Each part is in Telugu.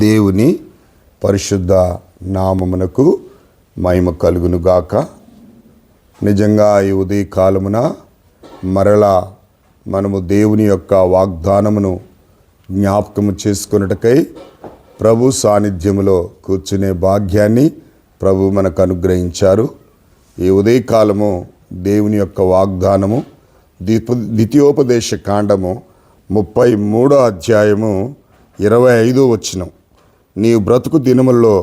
దేవుని పరిశుద్ధ నామమునకు మహిమ కలుగునుగాక. నిజంగా ఈ ఉదయకాలమున మరలా మనము దేవుని యొక్క వాగ్దానమును జ్ఞాపకము చేసుకొనుటకై ప్రభు సాన్నిధ్యములో కూర్చునే భాగ్యాన్ని ప్రభు మనకు అనుగ్రహించారు. ఈ ఉదయకాలము దేవుని యొక్క వాగ్దానము ద్వితీయోపదేశ కాండము 33వ అధ్యాయము 25వ వచనం. నీవు బ్రతుకు దినముల్లో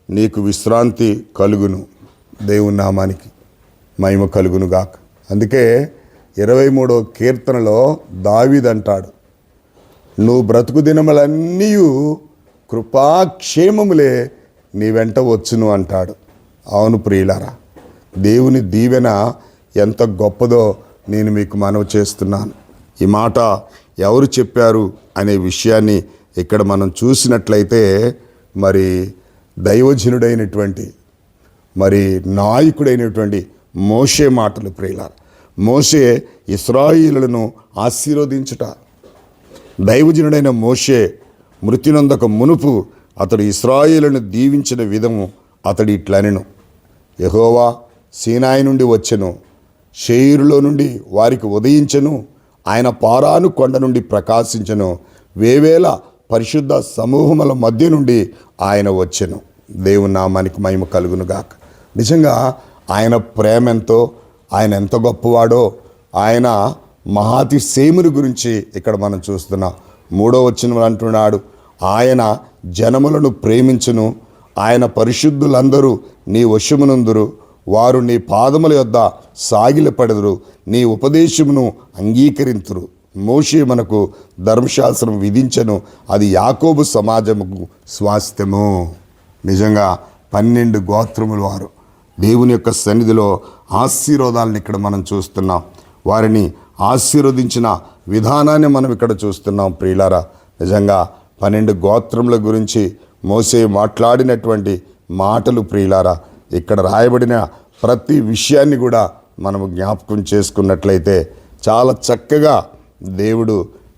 నీకు విశ్రాంతి కలుగును. దేవుని నామానికి మహిమ కలుగును గాక. అందుకే 23వ కీర్తనలో దావీదు అంటాడు, నువ్వు బ్రతుకు దినములన్నీ కృపాక్షేమములే నీ వెంట వచ్చును అంటాడు. అవును ప్రియులారా, దేవుని దీవెన ఎంత గొప్పదో నేను మీకు మనవి చేస్తున్నాను. ఈ మాట ఎవరు చెప్పారు అనే విషయాన్ని ఇక్కడ మనం చూసినట్లయితే మరి దైవజనుడైనటువంటి నాయకుడైనటువంటి మోషే మాటలు ప్రియులారా. మోషే ఇశ్రాయేలులను ఆశీర్వదించుట. దైవజనుడైన మోషే మృతి నొందక మునుపు అతడు ఇశ్రాయేలును దీవించిన విధము అతడు ఇట్లనెను, యెహోవా సీనాయి నుండి వచ్చెను, షేయిరులో నుండి వారికి ఉదయించెను, ఆయన పారాను కొండ నుండి ప్రకాశించెను, వేవేల పరిశుద్ధ సమూహముల మధ్య నుండి ఆయన వచ్చెను. దేవుని నామానికి మహిమ కలుగునుగాక. నిజంగా ఆయన ప్రేమ ఎంతో, ఆయన ఎంత గొప్పవాడో, ఆయన మహాతిశయముని గురించి ఇక్కడ మనం చూస్తున్నాం. 3వ వచనంలో అంటున్నాడు, ఆయన జనములను ప్రేమించును, ఆయన పరిశుద్ధులందరూ నీ వశమునందురు, వారు నీ పాదముల యొద్ద సాగిలపడెదరు, నీ ఉపదేశమును అంగీకరింతురు. మోషే మనకు ధర్మశాస్త్రం విధించను, అది యాకోబు సమాజముకు స్వాస్థ్యము. నిజంగా 12 గోత్రముల వారు దేవుని యొక్క సన్నిధిలో ఆశీర్వాదాలను ఇక్కడ మనం చూస్తున్నాం. వారిని ఆశీర్వదించిన విధానాన్ని మనం ఇక్కడ చూస్తున్నాం ప్రియులారా. నిజంగా 12 గోత్రముల గురించి మోషే మాట్లాడినటువంటి మాటలు ప్రియులారా, ఇక్కడ రాయబడిన ప్రతి విషయాన్ని కూడా మనము జ్ఞాపకం చేసుకున్నట్లయితే చాలా చక్కగా దేవుడు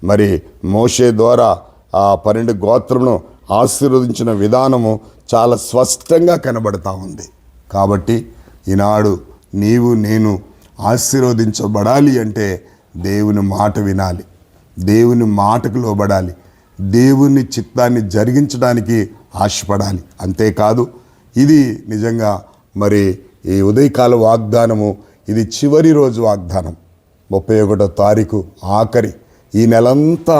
మరి మోషే ద్వారా ఆ 12 గోత్రమును ఆశీర్వదించిన విధానము చాలా స్పష్టంగా కనబడతా ఉంది. కాబట్టి ఈనాడు నీవు నేను ఆశీర్వదించబడాలి అంటే దేవుని మాట వినాలి, దేవుని మాటకు లోబడాలి, దేవుని చిత్తాన్ని జరిగించడానికి ఆశపడాలి. అంతేకాదు, ఇది నిజంగా మరి ఈ ఉదయకాల వాగ్దానము, ఇది చివరి రోజు వాగ్దానం. 31వ తారీఖు ఆఖరి. ఈ నెలంతా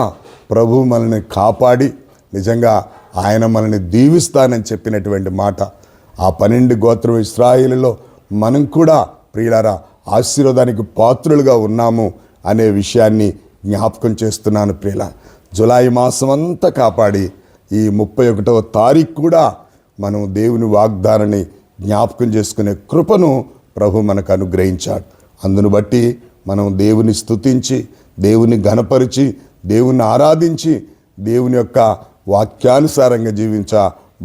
ప్రభు మనల్ని కాపాడి నిజంగా ఆయన మనల్ని దీవిస్తానని చెప్పినటువంటి మాట. ఆ 12 గోత్రం ఇశ్రాయేలులో మనం కూడా ప్రియులారా ఆశీర్వాదానికి పాత్రులుగా ఉన్నాము అనే విషయాన్ని జ్ఞాపకం చేస్తున్నాను ప్రియుల. జులై మాసం అంతా కాపాడి ఈ 31వ తారీఖు కూడా మనం దేవుని వాగ్దానాన్ని జ్ఞాపకం చేసుకునే కృపను ప్రభు మనకు అనుగ్రహించాడు. అందును బట్టి మనం దేవుని స్తుతించి, దేవుని ఘనపరిచి, దేవుని ఆరాధించి, దేవుని యొక్క వాక్యానుసారంగా జీవించ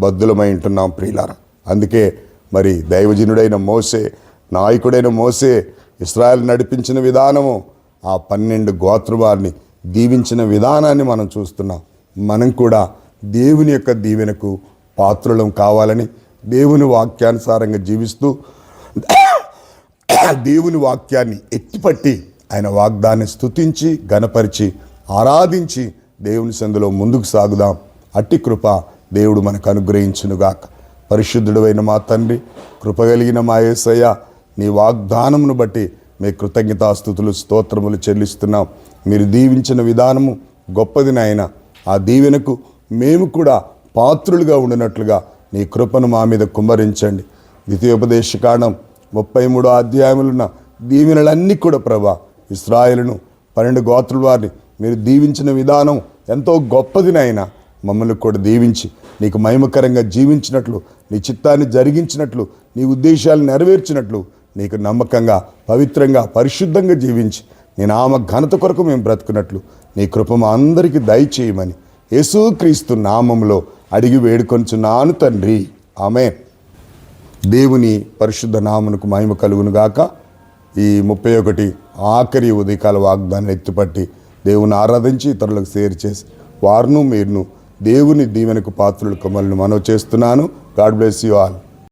బద్దులమై ఉంటున్నాం ప్రియులారా. అందుకే మరి దైవజనుడైన మోషే, నాయకుడైన మోషే ఇశ్రాయేలు నడిపించిన విధానము, ఆ 12 గోత్రం వారిని దీవించిన విధానాన్ని మనం చూస్తున్నాం. మనం కూడా దేవుని యొక్క దీవెనకు పాత్రులం కావాలని దేవుని వాక్యానుసారంగా జీవిస్తూ దేవుని వాక్యాన్ని ఎత్తిపట్టి ఆయన వాగ్దాన్ని స్తుతించి ఘనపరిచి ఆరాధించి దేవుని సందులో ముందుకు సాగుదాం. అట్టి కృప దేవుడు మనకు అనుగ్రహించునుగాక. పరిశుద్ధుడైన మా తండ్రి, కృపగలిగిన మా యేసయ్య, నీ వాగ్దానమును బట్టి మీ కృతజ్ఞతాస్తుతులు స్తోత్రములు చెల్లిస్తున్నాం. మీరు దీవించిన విధానము గొప్పది నాయన. ఆ దీవెనకు మేము కూడా పాత్రులుగా ఉండినట్లుగా నీ కృపను మా మీద కుమ్మరించండి. ద్వితీయోపదేశ కాండం 33వ అధ్యాయములు ఉన్న దీవెనలన్నీ కూడా ప్రభా, ఇశ్రాయేలును 12 గోత్రుల వారిని మీరు దీవించిన విధానం ఎంతో గొప్పది నాయన. మమ్మల్ని కూడా దీవించి నీకు మహిమకరంగా జీవించినట్లు, నీ చిత్తాన్ని జరిగించినట్లు, నీ ఉద్దేశాలు నెరవేర్చినట్లు, నీకు నమ్మకంగా, పవిత్రంగా, పరిశుద్ధంగా జీవించి నీ నామ ఘనత కొరకు మేము బ్రతుకున్నట్లు నీ కృప మా అందరికీ దయచేయమని యేసుక్రీస్తు నామములో అడిగి వేడుకొంచున్నాను తండ్రి, ఆమేన్. దేవుని పరిశుద్ధ నామమునకు మహిమ కలుగునుగాక. ఈ 31 ఆఖరి ఉదయకాల వాగ్దానాన్ని ఎత్తిపట్టి దేవుని ఆరాధించి ఇతరులకు షేర్ చేసి వారును మీరును దేవుని దీవెనకు పాత్రులు కమలను మనవి చేస్తున్నాను. God bless you all.